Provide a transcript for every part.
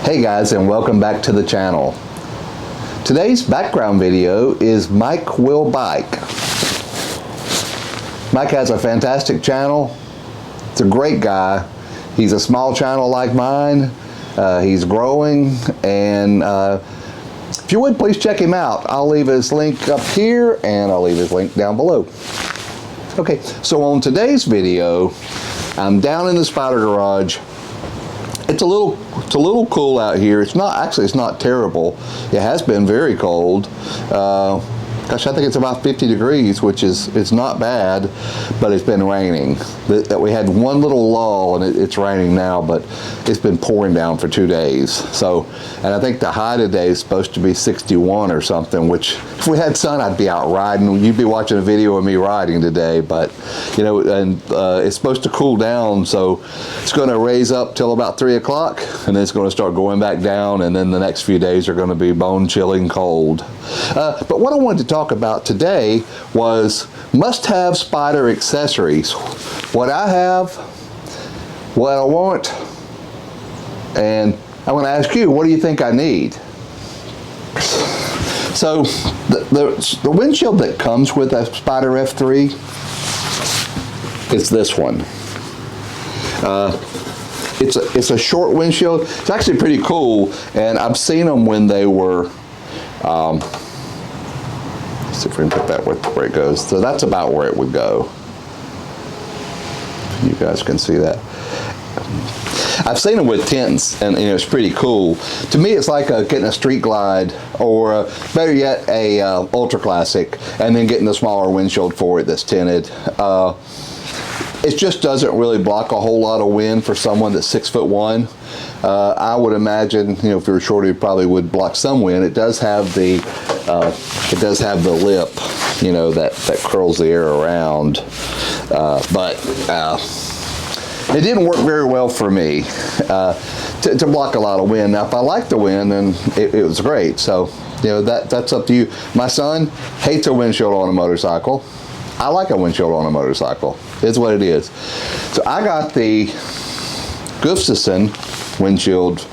Hey guys, and welcome back to the channel. Today's background video is Mike Will Bike. Mike has a fantastic channel. It's a great guy. He's a small channel like mine. He's growing, and if you would, please check him out. I'll leave his link up here and I'll leave his link down below. Okay, so on today's video, I'm down in the Spyder garage. It's a little cool out here. It's not terrible. It has been very cold. Gosh, I think it's about 50 degrees, which is not bad, but it's been raining. We had one little lull, and it's raining now, but it's been pouring down for 2 days. So, and I think the high today is supposed to be 61 or something, which if we had sun, I'd be out riding. You'd be watching a video of me riding today, but you know, and it's supposed to cool down, so it's going to raise up till about 3 o'clock, and then it's going to start going back down, and then the next few days are going to be bone-chilling cold. But what I wanted to talk about today was must-have Spyder accessories. What I have, what I want, and I'm going to ask you, what do you think I need? So the windshield that comes with a Spyder F3 is this one. It's a short windshield. It's actually pretty cool, and I've seen them when they were let's see if we can put that where it goes. So that's about where it would go. You guys can see that. I've seen them with tints, and you know, it's pretty cool. To me, it's like getting a Street Glide, or better yet, a Ultra Classic, and then getting the smaller windshield for it that's tinted. It just doesn't really block a whole lot of wind for someone that's 6'1". I would imagine, you know, if you were shorter, you probably would block some wind. It does have the lip, you know, that curls the air around, but it didn't work very well for me to block a lot of wind. Now, if I like the wind, then it was great. So, you know, that's up to you. My son hates a windshield on a motorcycle. I like a windshield on a motorcycle. It's what it is. So I got the Gustafsson Windshield,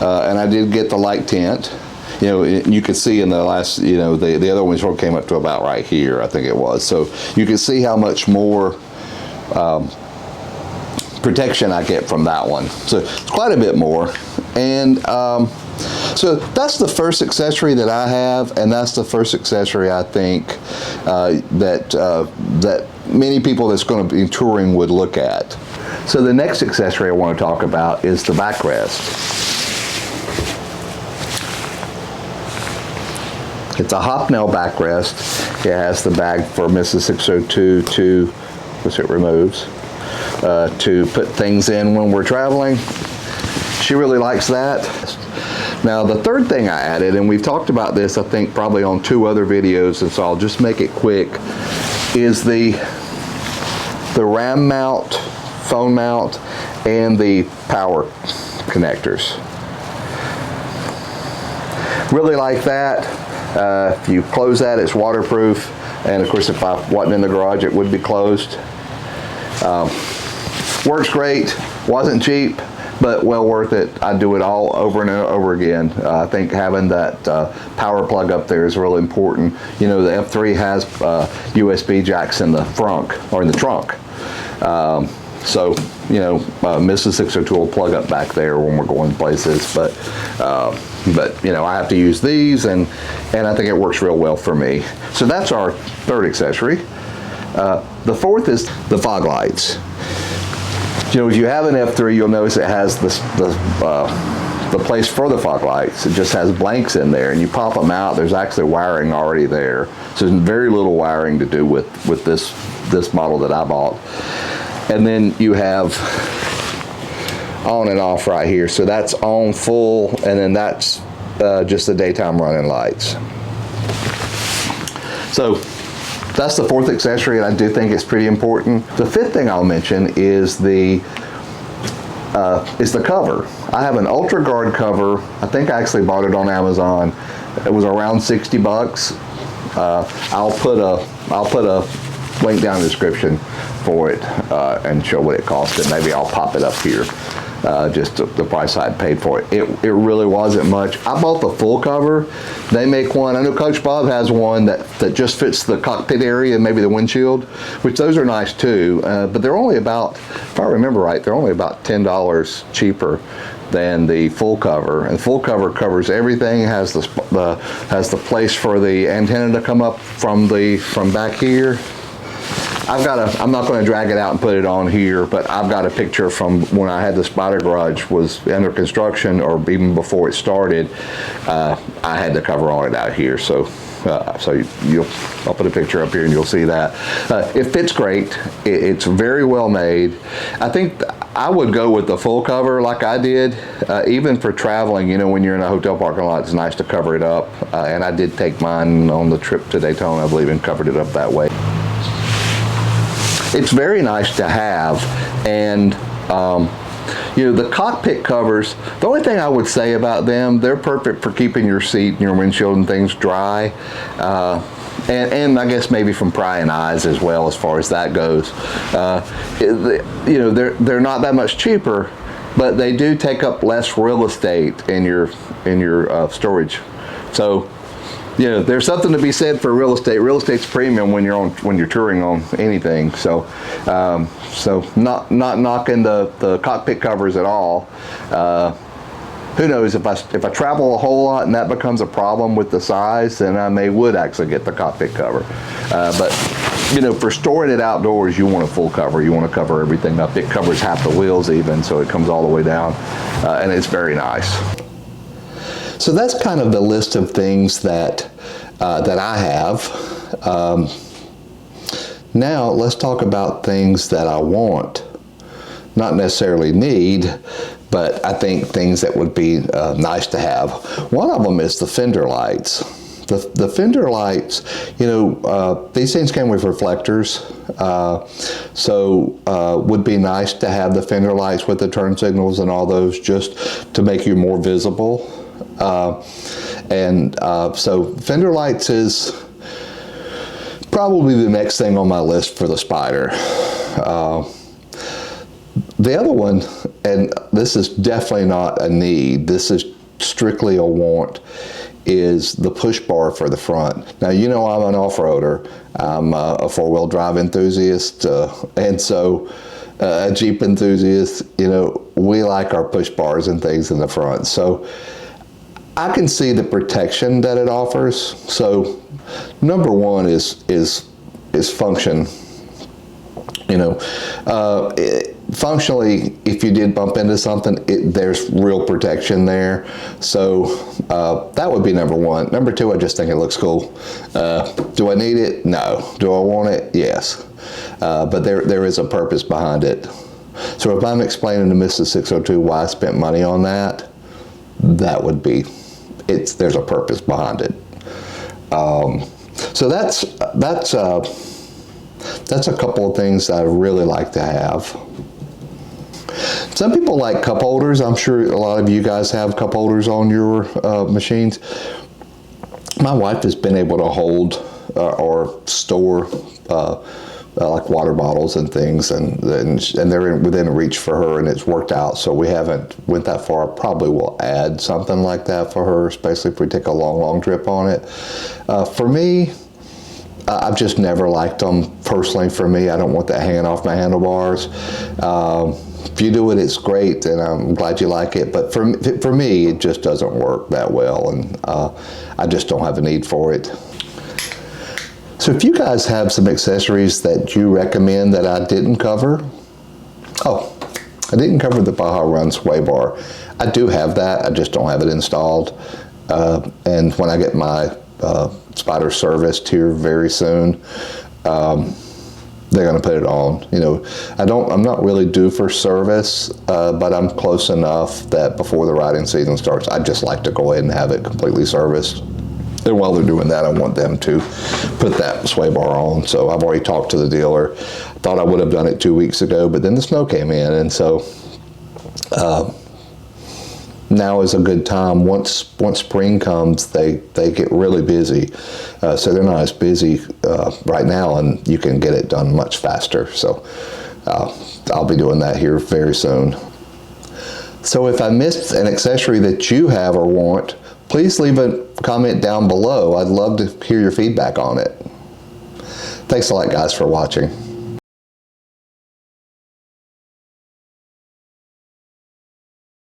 and I did get the light tint. You know, you could see in the last, you know, the other windshield came up to about right here, I think it was. So you can see how much more protection I get from that one. So it's quite a bit more. And so that's the first accessory that I have, and that's the first accessory I think that many people that's going to be touring would look at. So the next accessory I want to talk about is the backrest. It's a hobnail backrest. It has the bag for Mrs. 602 which it removes, to put things in when we're traveling. She really likes that. Now the third thing I added, and we've talked about this I think probably on 2 other videos, and so I'll just make it quick, is the RAM mount, phone mount, and the power connectors. Really like that. If you close that, it's waterproof, and of course if I wasn't in the garage it would be closed. Works great, wasn't cheap, but well worth it. I do it all over and over again. I think having that power plug up there is really important. You know, the F3 has USB jacks in the front, or in the trunk. So, you know, Mrs. 602 will plug up back there when we're going places, but you know, I have to use these, and I think it works real well for me. So that's our third accessory. The fourth is the fog lights. You know, if you have an F3, you'll notice it has the place for the fog lights. It just has blanks in there, and you pop them out. There's actually wiring already there. So there's very little wiring to do with this model that I bought. And then you have on and off right here. So that's on full, and then that's just the daytime running lights. So that's the fourth accessory, and I do think it's pretty important. The fifth thing I'll mention is the cover. I have an UltraGard cover. I think I actually bought it on Amazon. It was around 60 bucks. I'll put a link down in the description for it and show what it cost, and maybe I'll pop it up here. just the price I had paid for it. It really wasn't much. I bought the full cover. They make one, I know Coach Bob has one that just fits the cockpit area and maybe the windshield, which those are nice too, but they're only about, if I remember right, they're only about $10 cheaper than the full cover. And the full cover covers everything, has the place for the antenna to come up from back here. I'm not going to drag it out and put it on here, but I've got a picture from when I had the Spyder garage was under construction, or even before it started. I had the cover on it out here, so I'll put a picture up here and you'll see that. It fits great. It's very well made. I think I would go with the full cover like I did, even for traveling. You know, when you're in a hotel parking lot, it's nice to cover it up. And I did take mine on the trip to Daytona, I believe, and covered it up that way. It's very nice to have, and you know, the cockpit covers, the only thing I would say about them, they're perfect for keeping your seat and your windshield and things dry, and I guess maybe from prying eyes as well, as far as that goes. You know, they're not that much cheaper, but they do take up less real estate in your storage. So, you know, there's something to be said for real estate. Real estate's premium when you're touring on anything. So, not knocking the cockpit covers at all. Who knows, if I travel a whole lot and that becomes a problem with the size, then I would actually get the cockpit cover. But you know, for storing it outdoors, you want a full cover. You want to cover everything up. It covers half the wheels even, so it comes all the way down, and it's very nice. So that's kind of the list of things that I have. Now let's talk about things that I want, not necessarily need, but I think things that would be nice to have. One of them is the fender lights. The fender lights, you know, these things came with reflectors, so would be nice to have the fender lights with the turn signals and all those, just to make you more visible. So fender lights is probably the next thing on my list for the Spyder. The other one, and this is definitely not a need, this is strictly a want, is the push bar for the front. Now, you know, I'm an off-roader. I'm a four-wheel drive enthusiast, and so a Jeep enthusiast. You know, we like our push bars and things in the front. So I can see the protection that it offers. So number one is function. You know, functionally, if you did bump into something, there's real protection there. So that would be number one. Number two, I just think it looks cool. Do I need it? No. Do I want it? Yes. But there is a purpose behind it. So if I'm explaining to Mrs. 602 why I spent money on that, that would be, there's a purpose behind it. So that's a couple of things I really like to have. Some people like cup holders. I'm sure a lot of you guys have cup holders on your machines. My wife has been able to hold or store like water bottles and things, and they're within reach for her, and it's worked out. So we haven't went that far. Probably will add something like that for her, especially if we take a long trip on it. For me, I've just never liked them personally. For me, I don't want that hanging off my handlebars. If you do it, it's great, and I'm glad you like it. But for me, it just doesn't work that well, and I just don't have a need for it. So if you guys have some accessories that you recommend that I didn't cover, I didn't cover the Baja Run sway bar. I do have that, I just don't have it installed. And when I get my Spyder serviced here very soon, they're going to put it on. You know, I'm not really due for service, but I'm close enough that before the riding season starts, I'd just like to go ahead and have it completely serviced. And while they're doing that, I want them to put that sway bar on. So I've already talked to the dealer. Thought I would have done it 2 weeks ago, but then the snow came in, and so now is a good time. Once spring comes, they get really busy. So they're not as busy right now, and you can get it done much faster. So I'll be doing that here very soon. So if I missed an accessory that you have or want, please leave a comment down below. I'd love to hear your feedback on it. Thanks a lot, guys, for watching.